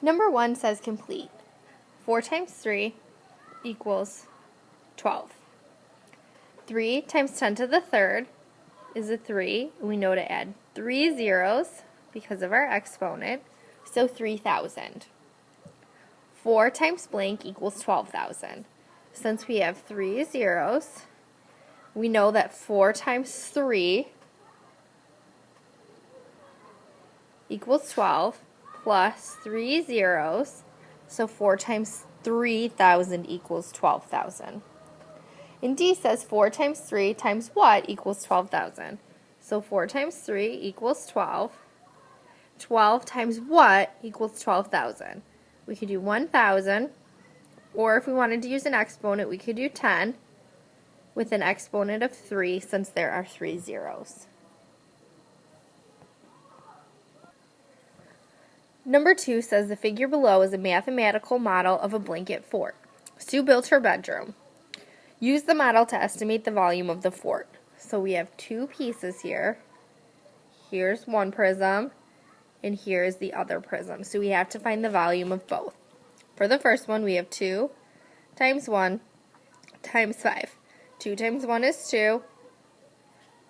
Number 1 says complete. 4 times 3 equals 12. 3 times 10 to the third is a 3. We know to add 3 zeros because of our exponent, so 3,000. 4 times blank equals 12,000. Since we have 3 zeros, we know that 4 times 3 equals 12 plus 3 zeros, so 4 times 3,000 equals 12,000. And D says 4 times 3 times what equals 12,000. So 4 times 3 equals 12. 12 times what equals 12,000. We could do 1,000, or if we wanted to use an exponent, we could do 10 with an exponent of 3 since there are 3 zeros. Number 2 says the figure below is a mathematical model of a blanket fort. Sue built her bedroom. Use the model to estimate the volume of the fort. So we have 2 pieces here. Here's one prism, and here is the other prism. So we have to find the volume of both. For the first one, we have 2 times 1 times 5. 2 times 1 is 2.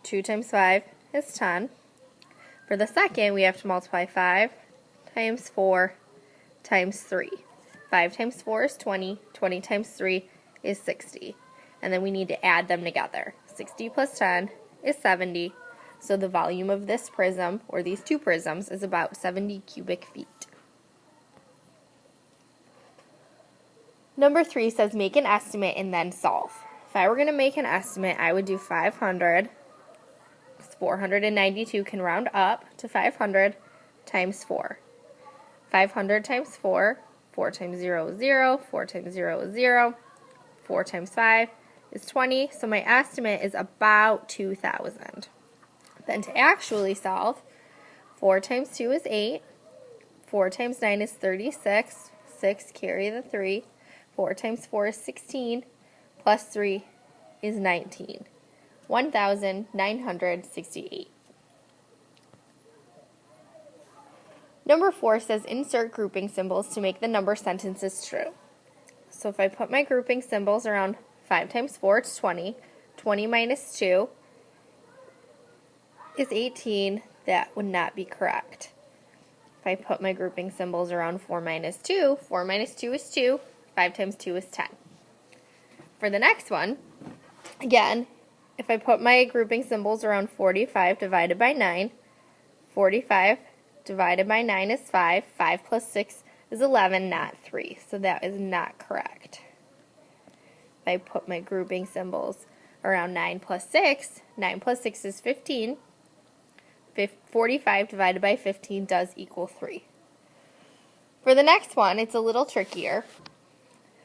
2 times 5 is 10. For the second, we have to multiply 5 times 4 times 3. 5 times 4 is 20. 20 times 3 is 60. And then we need to add them together. 60 plus 10 is 70. So the volume of this prism, or these 2 prisms, is about 70 cubic feet. Number 3 says make an estimate and then solve. If I were going to make an estimate, I would do 500, because 492 can round up to 500, times 4. 500 times 4, 4 times 0 is 0, 4 times 0 is 0, 4 times 5 is 20, so my estimate is about 2,000. Then to actually solve, 4 times 2 is 8, 4 times 9 is 36, 6 carry the 3, 4 times 4 is 16, plus 3 is 19, 1,968. Number 4 says insert grouping symbols to make the number sentences true. So if I put my grouping symbols around 5 times 4, it's 20. 20 minus 2 is 18. That would not be correct. If I put my grouping symbols around 4 minus 2, 4 minus 2 is 2. 5 times 2 is 10. For the next one, again, if I put my grouping symbols around 45 divided by 9, 45 divided by 9 is 5. 5 plus 6 is 11, not 3. So that is not correct. If I put my grouping symbols around 9 plus 6, 9 plus 6 is 15. 45 divided by 15 does equal 3. For the next one, it's a little trickier.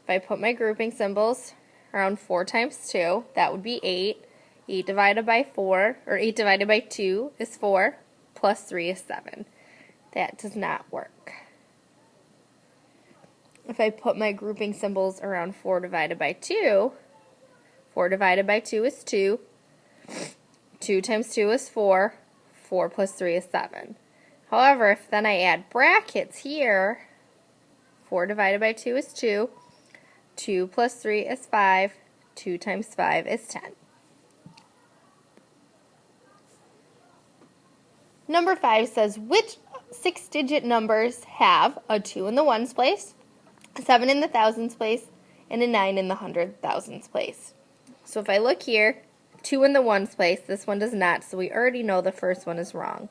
If I put my grouping symbols around 4 times 2, that would be 8. 8 divided by 4, or 8 divided by 2 is 4, plus 3 is 7. That does not work. If I put my grouping symbols around 4 divided by 2, 4 divided by 2 is 2. 2 times 2 is 4. 4 plus 3 is 7. However, if then I add brackets here, 4 divided by 2 is 2. 2 plus 3 is 5. 2 times 5 is 10. Number 5 says, which 6-digit numbers have a 2 in the ones place, a 7 in the thousands place, and a 9 in the hundred thousands place? So if I look here, 2 in the ones place, this one does not, so we already know the first one is wrong.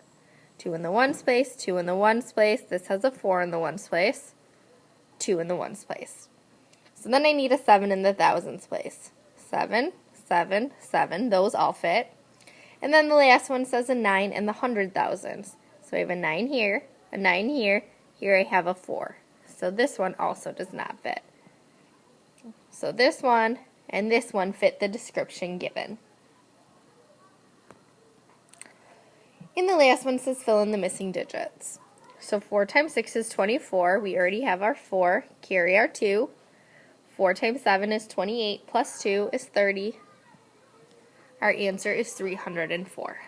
2 in the ones place, 2 in the ones place, this has a 4 in the ones place, 2 in the ones place. So then I need a 7 in the thousands place. 7, 7, 7, those all fit. And then the last one says a 9 in the hundred thousands. So I have a 9 here, a 9 here, here I have a 4. So this one also does not fit. So this one and this one fit the description given. And the last one says fill in the missing digits. So 4 times 6 is 24. We already have our 4. Carry our 2. 4 times 7 is 28. Plus 2 is 30. Our answer is 304.